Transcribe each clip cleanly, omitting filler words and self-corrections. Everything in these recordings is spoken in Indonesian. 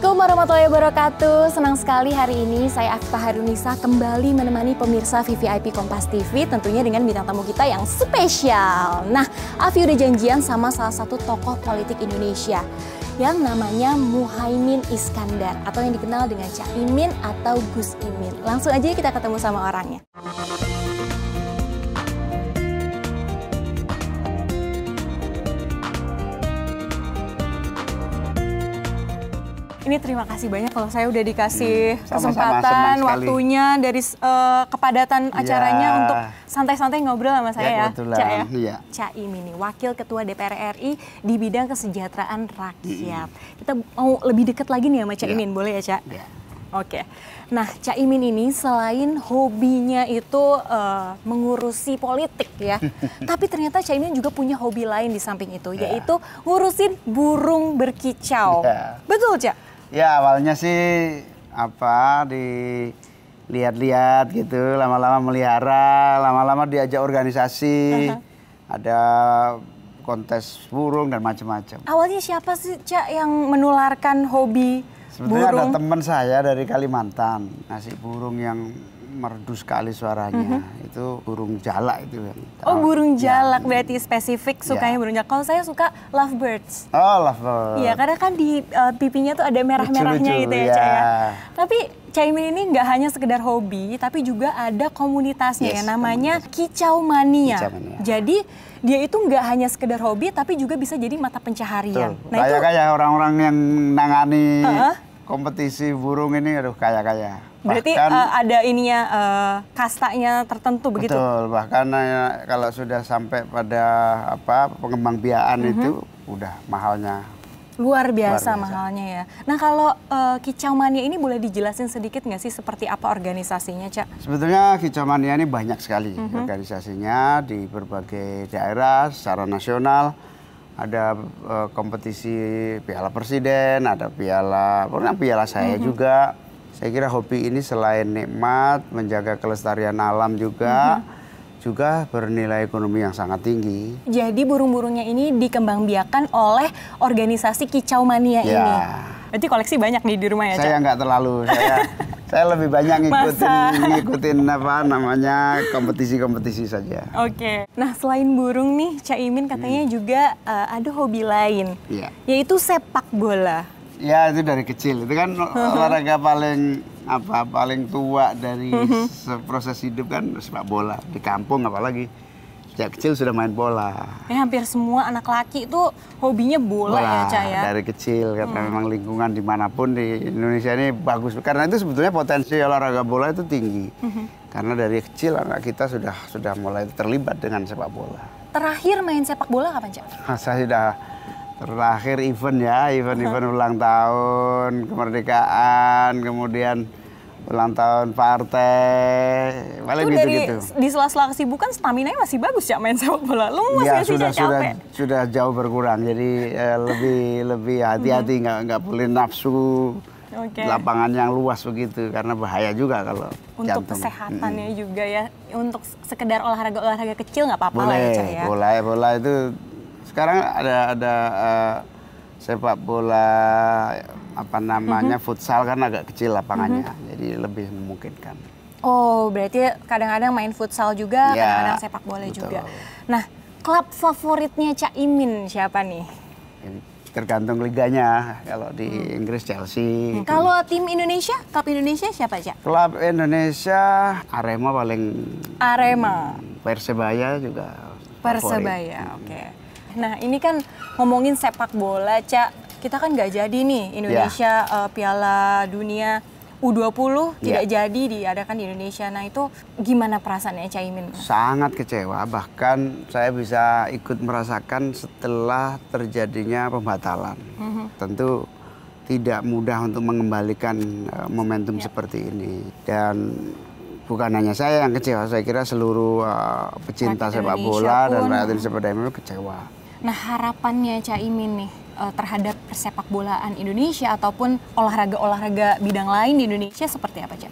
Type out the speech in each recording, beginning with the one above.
Assalamualaikum warahmatullahi wabarakatuh. Senang sekali hari ini saya Afifah Hairunisa kembali menemani pemirsa VVIP Kompas TV, tentunya dengan bintang tamu kita yang spesial. Nah, Afi udah janjian sama salah satu tokoh politik Indonesia yang namanya Muhaimin Iskandar atau yang dikenal dengan Cak Imin atau Gus Imin. Langsung aja kita ketemu sama orangnya. Ini terima kasih banyak kalau saya udah dikasih kesempatan waktunya dari kepadatan acaranya untuk santai-santai ngobrol sama saya ya. Cak ya. Cak Imin nih, Wakil Ketua DPR RI di bidang kesejahteraan rakyat. Kita mau lebih dekat lagi nih sama Cak Imin, boleh ya Cak? Oke. Nah, Cak Imin ini selain hobinya itu mengurusi politik ya, tapi ternyata Cak Imin juga punya hobi lain di samping itu, yaitu ngurusin burung berkicau. Betul Cak? Ya awalnya sih dilihat-lihat gitu, lama-lama melihara, lama-lama diajak organisasi, ada kontes burung dan macam-macam. Awalnya siapa sih Cak yang menularkan hobi Sebetulnya burung? ada teman saya dari Kalimantan, ngasih burung yang merdu sekali suaranya. Itu burung jalak itu. Oh, burung jalak berarti spesifik sukanya burung jalak. Kalau saya suka lovebirds. Oh, lovebirds. Iya, karena kan di pipinya tuh ada merah-merahnya gitu ya, Cak ya. Tapi Cak Imin ini nggak hanya sekedar hobi, tapi juga ada komunitasnya yang namanya Kicau Mania. Jadi dia itu nggak hanya sekedar hobi, tapi juga bisa jadi mata pencaharian. Nah, kayak orang-orang yang nangani kompetisi burung ini, aduh kaya-kaya. Berarti ada ininya kastanya tertentu begitu? Betul, bahkan kalau sudah sampai pada pengembangbiakan itu udah mahalnya. Luar biasa mahalnya ya. Nah kalau Kicau Mania ini boleh dijelasin sedikit nggak sih seperti apa organisasinya Cak? Sebetulnya Kicau Mania ini banyak sekali organisasinya di berbagai daerah secara nasional. Ada kompetisi Piala Presiden, ada piala saya juga. Saya kira hobi ini selain nikmat, menjaga kelestarian alam juga bernilai ekonomi yang sangat tinggi. Jadi burung-burungnya ini dikembangbiakan oleh organisasi Kicau Mania ini. Berarti koleksi banyak nih di rumah ya, Cak? Saya nggak terlalu, saya lebih banyak ngikutin kompetisi-kompetisi saja. Oke. Nah, selain burung nih, Cak Imin katanya juga ada hobi lain, yaitu sepak bola. Ya, itu dari kecil. Itu kan olahraga paling tua dari proses hidup kan sepak bola. Di kampung apalagi. Sejak kecil sudah main bola. Hampir semua anak laki itu hobinya bola ya, Cak ya? Dari kecil, karena memang lingkungan dimanapun di Indonesia ini bagus. Karena itu sebetulnya potensi olahraga bola itu tinggi. Karena dari kecil anak kita sudah mulai terlibat dengan sepak bola. Terakhir main sepak bola kapan, Cak? Saya sudah terakhir event ulang tahun, kemerdekaan, kemudian ulang tahun partai, paling gitu-gitu. Di sela-sela kesibukan stamina-nya masih bagus ya main sepak bola. Lu masih capek? Sudah jauh berkurang, jadi lebih hati-hati, nggak boleh nafsu lapangan yang luas begitu, karena bahaya juga kalau untuk jantung. Kesehatannya juga ya, untuk sekedar olahraga kecil nggak apa-apa lah ya. Bola itu sekarang ada sepak bola futsal kan agak kecil lapangannya, jadi lebih memungkinkan. Oh, berarti kadang-kadang main futsal juga, kadang-kadang sepak bola juga. Nah, klub favoritnya Cak Imin siapa nih? Tergantung liganya. Kalau di Inggris Chelsea. Kalau tim Indonesia, klub Indonesia siapa Cak? Klub Indonesia Arema paling. Arema. Persebaya juga. Persebaya, oke. Nah ini kan ngomongin sepak bola, Cak. Kita kan nggak jadi nih Indonesia Piala Dunia U20 tidak jadi diadakan di Indonesia. Nah itu gimana perasaannya Cak Imin? Sangat kecewa, bahkan saya bisa ikut merasakan setelah terjadinya pembatalan. Tentu tidak mudah untuk mengembalikan momentum seperti ini. Dan bukan hanya saya yang kecewa, saya kira seluruh pecinta sepak bola dan rakyat Indonesia pada umumnya kecewa. Nah harapannya Cak Imin nih terhadap persepak bolaan Indonesia ataupun olahraga-olahraga bidang lain di Indonesia seperti apa Cak?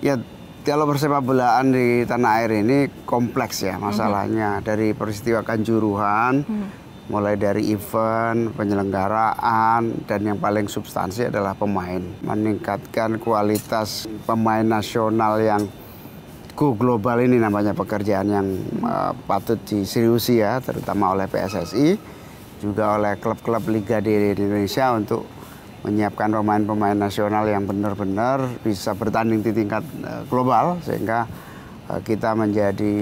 Ya kalau persepak bolaan di tanah air ini kompleks ya masalahnya. Dari peristiwa Kanjuruhan mulai dari event, penyelenggaraan, dan yang paling substansi adalah pemain. Meningkatkan kualitas pemain nasional yang go global ini namanya pekerjaan yang patut diseriusi ya, terutama oleh PSSI, juga oleh klub-klub liga di Indonesia untuk menyiapkan pemain-pemain nasional yang benar-benar bisa bertanding di tingkat global, sehingga kita menjadi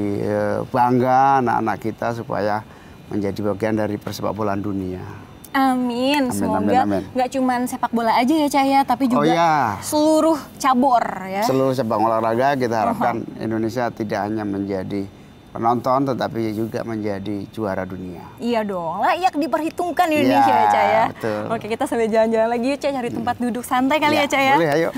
bangga anak-anak kita supaya menjadi bagian dari persepak bolaan dunia. Amin. Semoga nggak cuma sepak bola aja ya Cak ya, tapi juga seluruh cabur ya. Seluruh cabang olahraga kita harapkan Indonesia tidak hanya menjadi penonton tetapi juga menjadi juara dunia. Iya dong, layak diperhitungkan Indonesia ya Cak ya. Betul. Oke, kita sambil jalan-jalan lagi yuk Cak, cari tempat duduk santai kali ya Cak ya. Boleh, ayo.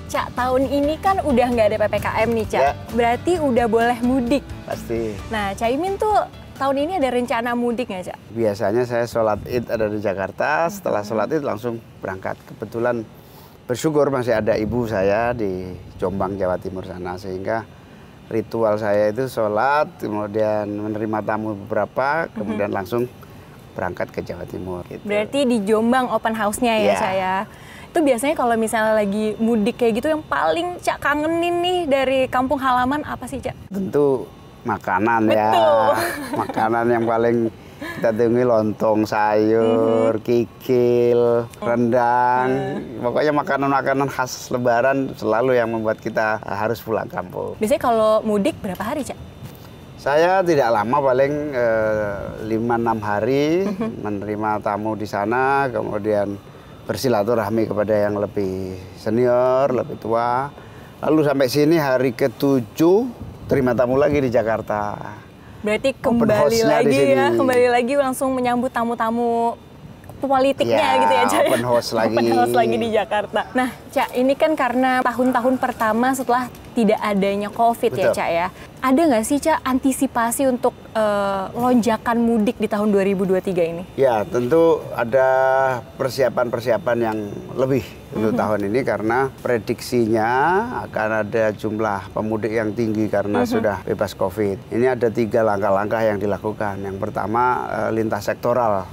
Cak, tahun ini kan udah nggak ada PPKM nih Cak, berarti udah boleh mudik. Pasti. Nah, Cak Imin tuh tahun ini ada rencana mudik nggak Cak? Biasanya saya sholat id ada di Jakarta, setelah sholat id langsung berangkat. Kebetulan bersyukur masih ada ibu saya di Jombang, Jawa Timur sana, sehingga ritual saya itu sholat, kemudian menerima tamu beberapa, kemudian langsung berangkat ke Jawa Timur. Gitu. Berarti di Jombang open house-nya ya Cak ya? Itu biasanya kalau misalnya lagi mudik kayak gitu yang paling Cak kangenin nih dari kampung halaman apa sih Cak? Tentu makanan. Betul. Ya. Makanan yang paling kita temui lontong sayur, kikil, rendang. Pokoknya makanan-makanan khas Lebaran selalu yang membuat kita harus pulang kampung. Biasanya kalau mudik berapa hari Cak? Saya tidak lama, paling 5-6 hari menerima tamu di sana, kemudian bersilaturahmi kepada yang lebih senior, lebih tua. Lalu sampai sini hari ke-7 terima tamu lagi di Jakarta. Berarti kembali lagi ya, kembali lagi langsung menyambut tamu-tamu politiknya ya, gitu ya Cak. Open house lagi. Open house lagi di Jakarta. Nah Cak, ini kan karena tahun-tahun pertama setelah tidak adanya COVID. Betul. Ya Cak ya. Ada nggak sih Cak antisipasi untuk lonjakan mudik di tahun 2023 ini? Ya, tentu ada persiapan-persiapan yang lebih untuk tahun ini karena prediksinya akan ada jumlah pemudik yang tinggi karena sudah bebas COVID. Ini ada 3 langkah-langkah yang dilakukan. Yang pertama lintas sektoral.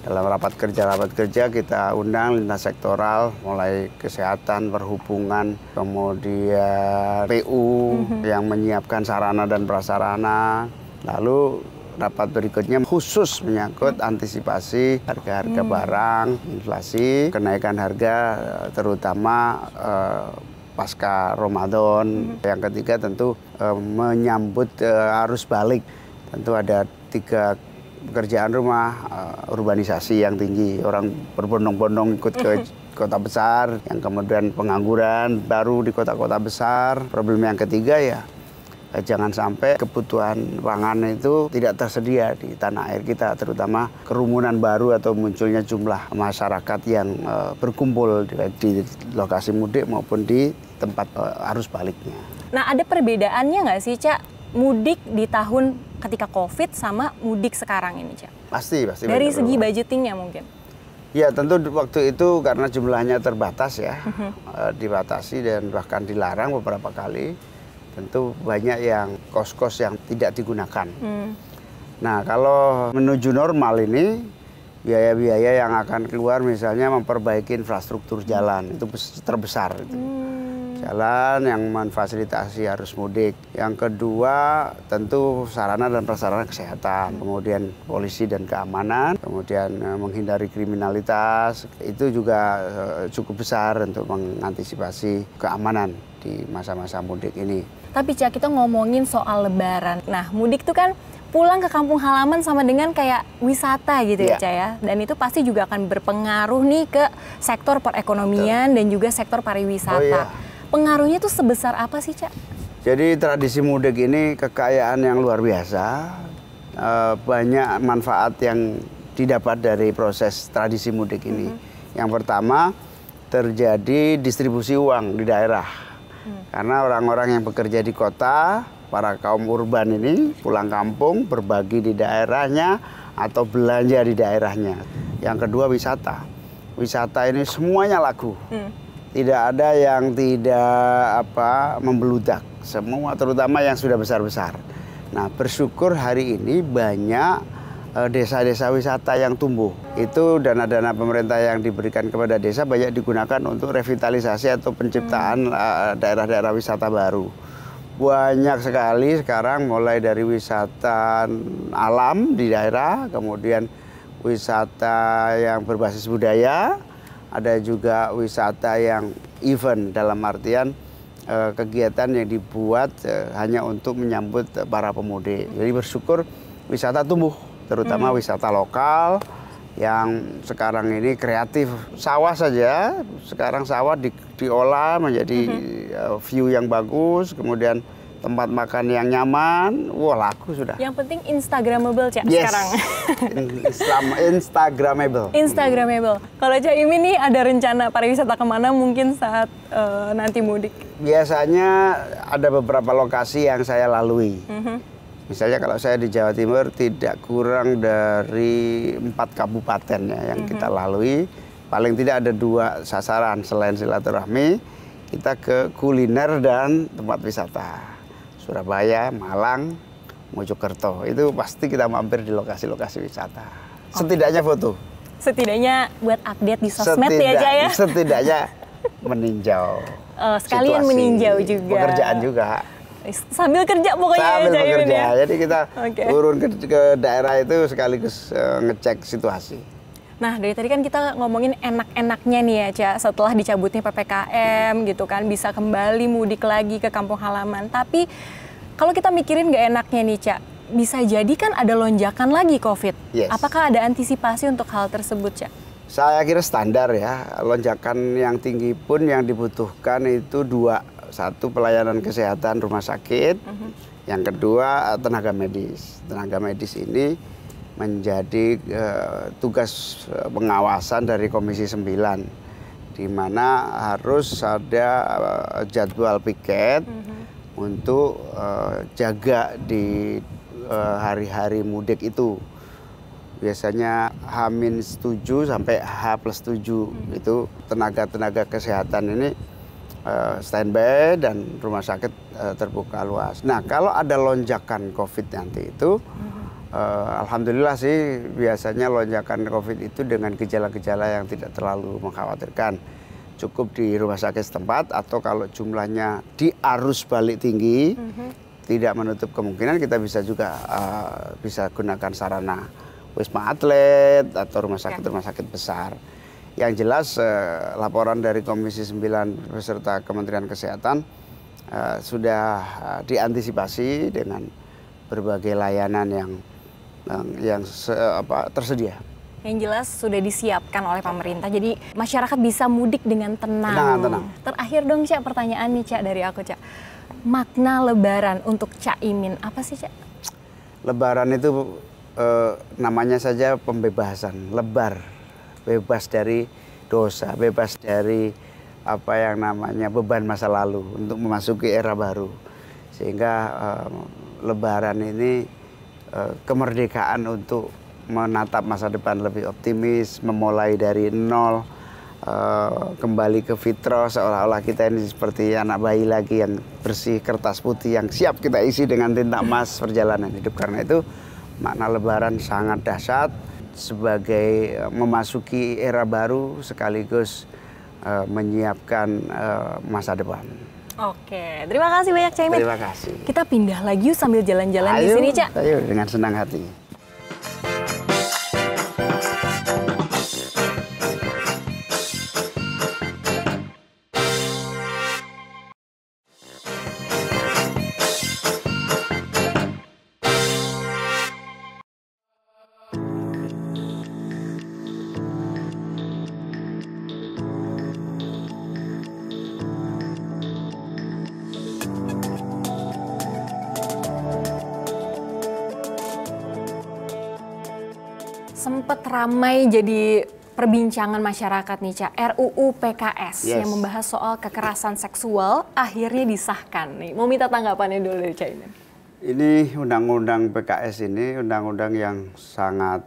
Dalam rapat kerja kita undang lintas sektoral, mulai kesehatan, perhubungan, kemudian PU yang menyiapkan sarana dan prasarana. Lalu rapat berikutnya khusus menyangkut antisipasi harga-harga barang, inflasi, kenaikan harga terutama pasca Ramadan. Yang ketiga tentu menyambut arus balik. Tentu ada 3 pekerjaan rumah, urbanisasi yang tinggi, orang berbondong-bondong ikut ke kota besar, yang kemudian pengangguran baru di kota-kota besar. Problem yang ketiga ya, jangan sampai kebutuhan pangan itu tidak tersedia di tanah air kita, terutama kerumunan baru atau munculnya jumlah masyarakat yang berkumpul di lokasi mudik maupun di tempat arus baliknya. Nah, ada perbedaannya nggak sih Cak, mudik di tahun ketika COVID sama mudik sekarang ini Cak? Pasti. Dari segi budgetingnya mungkin? Ya tentu waktu itu karena jumlahnya terbatas ya, dibatasi dan bahkan dilarang beberapa kali. Tentu banyak yang kos-kos yang tidak digunakan. Nah kalau menuju normal ini, biaya-biaya yang akan keluar misalnya memperbaiki infrastruktur jalan, itu terbesar. Jalan yang memfasilitasi arus mudik. Yang kedua tentu sarana dan prasarana kesehatan, kemudian polisi dan keamanan, kemudian menghindari kriminalitas, itu juga cukup besar untuk mengantisipasi keamanan di masa-masa mudik ini. Tapi Cak, kita ngomongin soal Lebaran. Nah, mudik itu kan pulang ke kampung halaman sama dengan kayak wisata gitu ya Cak ya. Dan itu pasti juga akan berpengaruh nih ke sektor perekonomian dan juga sektor pariwisata. Pengaruhnya tuh sebesar apa sih Cak? Jadi tradisi mudik ini kekayaan yang luar biasa. Banyak manfaat yang didapat dari proses tradisi mudik ini. Yang pertama, terjadi distribusi uang di daerah. Karena orang-orang yang bekerja di kota, para kaum urban ini pulang kampung, berbagi di daerahnya atau belanja di daerahnya. Yang kedua wisata. Wisata ini semuanya laku. Tidak ada yang tidak membeludak. Semua terutama yang sudah besar-besar. Nah, bersyukur hari ini banyak desa-desa wisata yang tumbuh. Itu dana-dana pemerintah yang diberikan kepada desa banyak digunakan untuk revitalisasi atau penciptaan daerah-daerah wisata baru. Banyak sekali sekarang, mulai dari wisata alam di daerah, kemudian wisata yang berbasis budaya, ada juga wisata yang event, dalam artian kegiatan yang dibuat hanya untuk menyambut para pemudik. Jadi bersyukur wisata tumbuh, terutama wisata lokal yang sekarang ini kreatif. Sawah saja, sekarang sawah diolah menjadi view yang bagus, kemudian tempat makan yang nyaman, wah laku sudah. Yang penting Instagramable, Cak, sekarang. Instagramable. Instagramable. Kalau Cak Imin nih ada rencana pariwisata kemana mungkin saat nanti mudik? Biasanya ada beberapa lokasi yang saya lalui. Misalnya kalau saya di Jawa Timur tidak kurang dari 4 kabupaten ya yang kita lalui. Paling tidak ada 2 sasaran selain silaturahmi, kita ke kuliner dan tempat wisata. Surabaya, Malang, Mojokerto. Itu pasti kita mampir di lokasi-lokasi wisata. Setidaknya foto. Setidaknya buat update di sosmed ya, Cak ya? Setidaknya meninjau. Sekalian situasi, meninjau juga. Pekerjaan juga. Sambil kerja pokoknya. Sambil bekerja. Ya? Jadi kita turun ke daerah itu sekaligus ngecek situasi. Nah, dari tadi kan kita ngomongin enak-enaknya nih ya, Cak, setelah dicabutnya PPKM gitu kan, bisa kembali mudik lagi ke kampung halaman. Tapi kalau kita mikirin nggak enaknya nih, Cak, bisa jadi kan ada lonjakan lagi COVID. Yes. Apakah ada antisipasi untuk hal tersebut, Cak? Saya kira standar ya, lonjakan yang tinggi pun yang dibutuhkan itu 2. Satu, pelayanan kesehatan rumah sakit. Yang kedua, tenaga medis. Tenaga medis ini menjadi tugas pengawasan dari Komisi 9, di mana harus ada jadwal piket untuk jaga di hari-hari mudik itu. Biasanya H-7 sampai H+7 itu tenaga-tenaga kesehatan ini standby dan rumah sakit terbuka luas. Nah, kalau ada lonjakan COVID nanti itu, alhamdulillah sih biasanya lonjakan COVID itu dengan gejala-gejala yang tidak terlalu mengkhawatirkan. Cukup di rumah sakit setempat, atau kalau jumlahnya di arus balik tinggi, tidak menutup kemungkinan kita bisa juga bisa gunakan sarana Wisma Atlet atau rumah sakit besar. Yang jelas laporan dari Komisi 9 beserta Kementerian Kesehatan sudah diantisipasi dengan berbagai layanan yang tersedia. Yang jelas sudah disiapkan oleh pemerintah, jadi masyarakat bisa mudik dengan tenang. Tenang. Terakhir dong, Cak, pertanyaan nih, Cak, dari aku, Cak. Makna Lebaran untuk Cak Imin apa sih, Cak? Lebaran itu namanya saja pembebasan, lebar. Bebas dari dosa, bebas dari apa yang namanya beban masa lalu untuk memasuki era baru. Sehingga Lebaran ini kemerdekaan untuk menatap masa depan lebih optimis, memulai dari nol, kembali ke fitrah, seolah-olah kita ini seperti anak bayi lagi yang bersih, kertas putih yang siap kita isi dengan tinta emas perjalanan hidup. Karena itu makna Lebaran sangat dahsyat sebagai memasuki era baru sekaligus menyiapkan masa depan. Oke, terima kasih banyak, Cak Imin. Terima kasih. Kita pindah lagi yuk sambil jalan-jalan di sini, Cak. Ayo, dengan senang hati. Sempat ramai jadi perbincangan masyarakat nih, Cak. RUU PKS yang membahas soal kekerasan seksual akhirnya disahkan nih. Mau minta tanggapannya dulu dari Cak Imin. Ini undang-undang PKS ini undang-undang yang sangat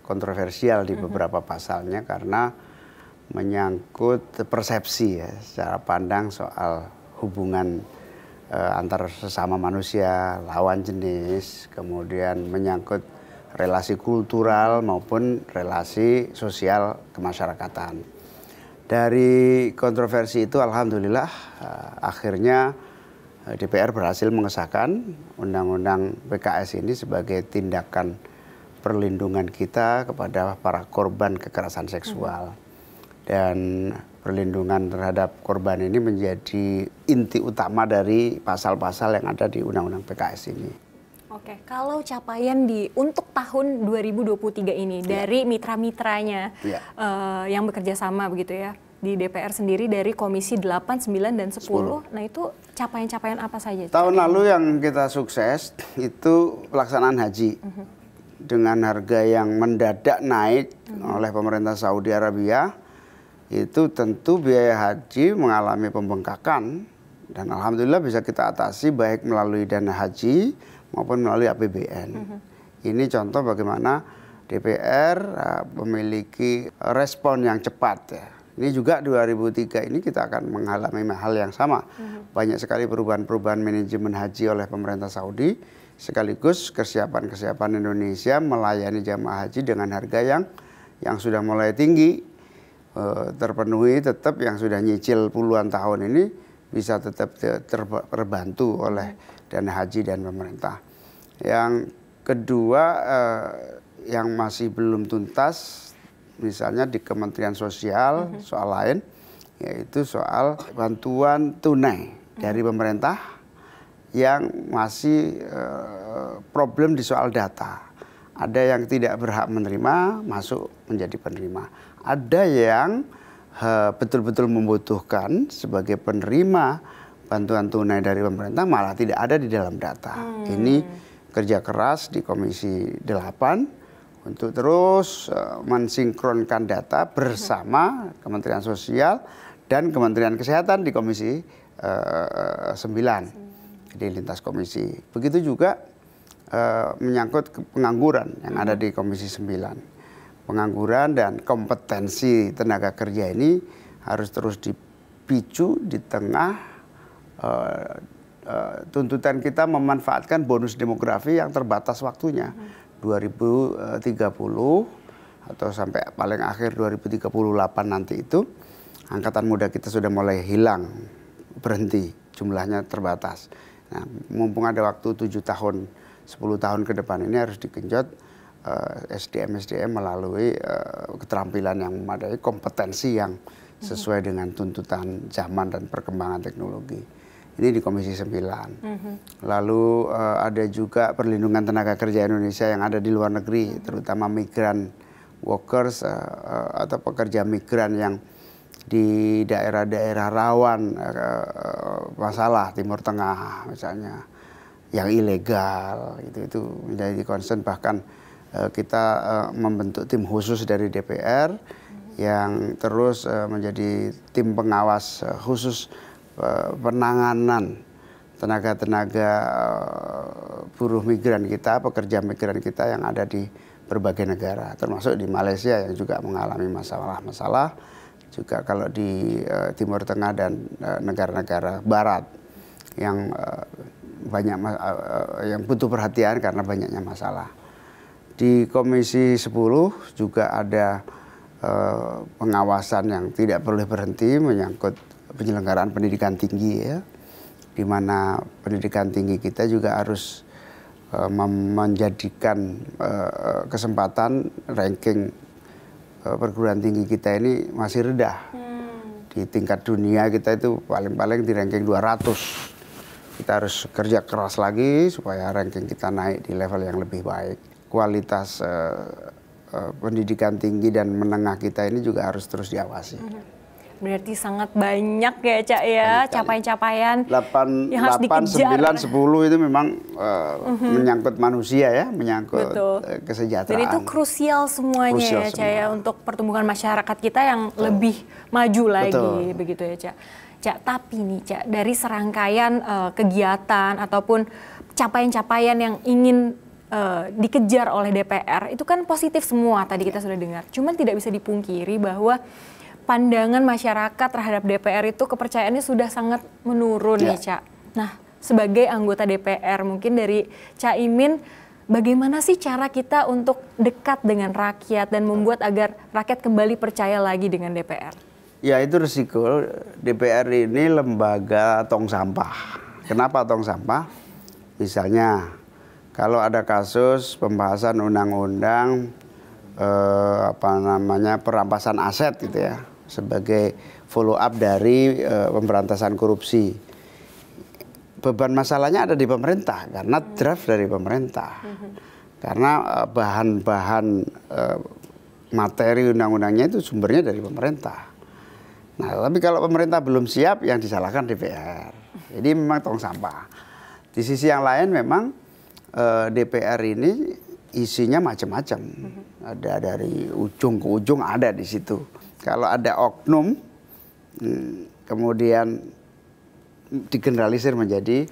kontroversial di beberapa pasalnya karena menyangkut persepsi ya, secara pandang soal hubungan antar sesama manusia, lawan jenis, kemudian menyangkut relasi kultural maupun relasi sosial kemasyarakatan. Dari kontroversi itu alhamdulillah akhirnya DPR berhasil mengesahkan undang-undang PKS ini sebagai tindakan perlindungan kita kepada para korban kekerasan seksual. Dan perlindungan terhadap korban ini menjadi inti utama dari pasal-pasal yang ada di undang-undang PKS ini. Oke, kalau capaian untuk tahun 2023 ini dari mitra-mitranya yang bekerja sama begitu ya di DPR sendiri dari Komisi 8, 9, dan 10. Nah itu capaian-capaian apa saja? Tahun lalu yang kita sukses itu pelaksanaan haji dengan harga yang mendadak naik oleh pemerintah Saudi Arabia. Itu tentu biaya haji mengalami pembengkakan dan alhamdulillah bisa kita atasi baik melalui dana haji maupun melalui APBN. Ini contoh bagaimana DPR memiliki respon yang cepat ya. Ini juga 2003 ini kita akan mengalami hal yang sama. Banyak sekali perubahan-perubahan manajemen haji oleh pemerintah Saudi sekaligus kesiapan Indonesia melayani jamaah haji dengan harga yang sudah mulai tinggi terpenuhi, tetap yang sudah nyicil puluhan tahun ini bisa tetap terbantu oleh dana haji dan pemerintah. Yang kedua yang masih belum tuntas misalnya di Kementerian Sosial soal lain yaitu soal bantuan tunai dari pemerintah yang masih problem di soal data. Ada yang tidak berhak menerima masuk menjadi penerima. Ada yang betul-betul membutuhkan sebagai penerima bantuan tunai dari pemerintah malah tidak ada di dalam data. Ini kerja keras di Komisi 8 untuk terus mensinkronkan data bersama Kementerian Sosial dan Kementerian Kesehatan di Komisi 9 di lintas komisi. Begitu juga menyangkut pengangguran yang ada di Komisi 9. Pengangguran dan kompetensi tenaga kerja ini harus terus dipicu di tengah tuntutan kita memanfaatkan bonus demografi yang terbatas waktunya 2030 atau sampai paling akhir 2038 nanti itu angkatan muda kita sudah mulai hilang, berhenti, jumlahnya terbatas. Nah, mumpung ada waktu 7 tahun 10 tahun ke depan ini harus digenjot SDM melalui keterampilan yang memadai, kompetensi yang sesuai dengan tuntutan zaman dan perkembangan teknologi. Ini di Komisi 9. Lalu ada juga perlindungan tenaga kerja Indonesia yang ada di luar negeri, terutama migran workers atau pekerja migran yang di daerah-daerah rawan masalah Timur Tengah misalnya, yang ilegal, itu menjadi concern. Bahkan kita membentuk tim khusus dari DPR yang terus menjadi tim pengawas khusus penanganan tenaga-tenaga buruh migran kita, pekerja migran kita yang ada di berbagai negara, termasuk di Malaysia yang juga mengalami masalah-masalah, juga kalau di Timur Tengah dan negara-negara Barat yang banyak yang butuh perhatian karena banyaknya masalah. Di Komisi 10 juga ada pengawasan yang tidak boleh berhenti menyangkut penyelenggaraan pendidikan tinggi ya, di mana pendidikan tinggi kita juga harus menjadikan kesempatan ranking perguruan tinggi kita ini masih rendah. Di tingkat dunia kita itu paling-paling di ranking 200. Kita harus kerja keras lagi supaya ranking kita naik di level yang lebih baik. Kualitas pendidikan tinggi dan menengah kita ini juga harus terus diawasi. berarti sangat banyak ya Cak ya, capaian-capaian yang harus 8, dikejar. 9, 10 itu memang menyangkut manusia ya, menyangkut kesejahteraan. Dan itu krusial semuanya ya Cak ya, untuk pertumbuhan masyarakat kita yang lebih maju lagi, begitu ya Cak. Cak, tapi nih Cak, dari serangkaian kegiatan ataupun capaian-capaian yang ingin dikejar oleh DPR, itu kan positif semua tadi kita sudah dengar. Cuman tidak bisa dipungkiri bahwa pandangan masyarakat terhadap DPR itu kepercayaannya sudah sangat menurun nih Cak. Nah, sebagai anggota DPR mungkin dari Cak Imin, bagaimana sih cara kita untuk dekat dengan rakyat dan membuat agar rakyat kembali percaya lagi dengan DPR? Ya, itu risiko. DPR ini lembaga tong sampah. Kenapa tong sampah? Misalnya kalau ada kasus pembahasan undang-undang perampasan aset gitu ya, sebagai follow up dari pemberantasan korupsi. Beban masalahnya ada di pemerintah karena draft dari pemerintah. Karena bahan-bahan materi undang-undangnya itu sumbernya dari pemerintah. Nah, tapi kalau pemerintah belum siap, yang disalahkan DPR. Jadi memang tong sampah. Di sisi yang lain memang DPR ini isinya macam-macam. Ada dari ujung ke ujung ada di situ. Kalau ada oknum, kemudian digeneralisir menjadi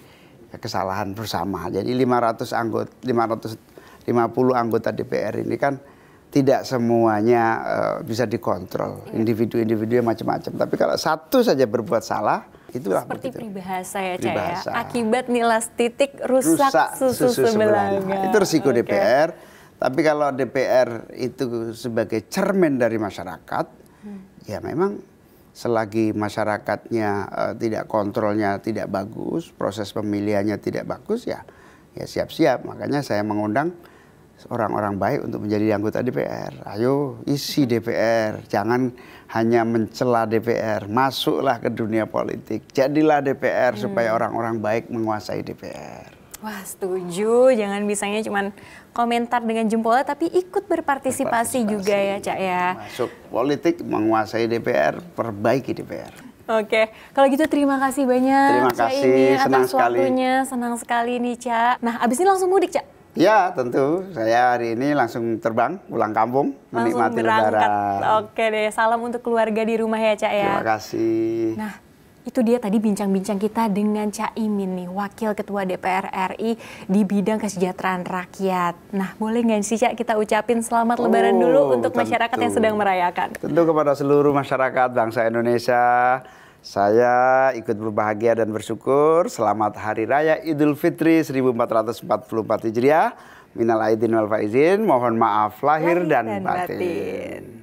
kesalahan bersama. Jadi 550 anggota DPR ini kan tidak semuanya bisa dikontrol. Individu-individu macam-macam. Tapi kalau satu saja berbuat salah, itulah seperti begitu. Peribahasa ya Cak ya. Akibat nilas titik rusak susu sebelanga. Itu risiko DPR. Tapi kalau DPR itu sebagai cermin dari masyarakat, ya memang selagi masyarakatnya tidak kontrolnya tidak bagus, proses pemilihannya tidak bagus, ya siap-siap. Makanya saya mengundang orang-orang baik untuk menjadi anggota DPR. Ayo isi DPR, jangan hanya mencela DPR, masuklah ke dunia politik, jadilah DPR supaya orang-orang baik menguasai DPR. Wah, setuju, jangan bisanya cuman komentar dengan jempolnya tapi ikut berpartisipasi juga ya Cak ya. Masuk politik, menguasai DPR, perbaiki DPR. Oke, kalau gitu terima kasih banyak. Terima kasih, senang sekali. Senang sekali nih Cak. Nah, abis ini langsung mudik Cak? Ya tentu, saya hari ini langsung terbang pulang kampung, menikmati lebaran. Oke deh, salam untuk keluarga di rumah ya Cak ya. Terima kasih. Nah, itu dia tadi bincang-bincang kita dengan Cak Imin nih, Wakil Ketua DPR RI di bidang kesejahteraan rakyat. Nah, boleh nggak sih Cak kita ucapin selamat lebaran dulu untuk masyarakat yang sedang merayakan? Tentu kepada seluruh masyarakat bangsa Indonesia. Saya ikut berbahagia dan bersyukur. Selamat Hari Raya Idul Fitri 1444 Hijriah. Minal aidin wal faizin. Mohon maaf lahir dan batin.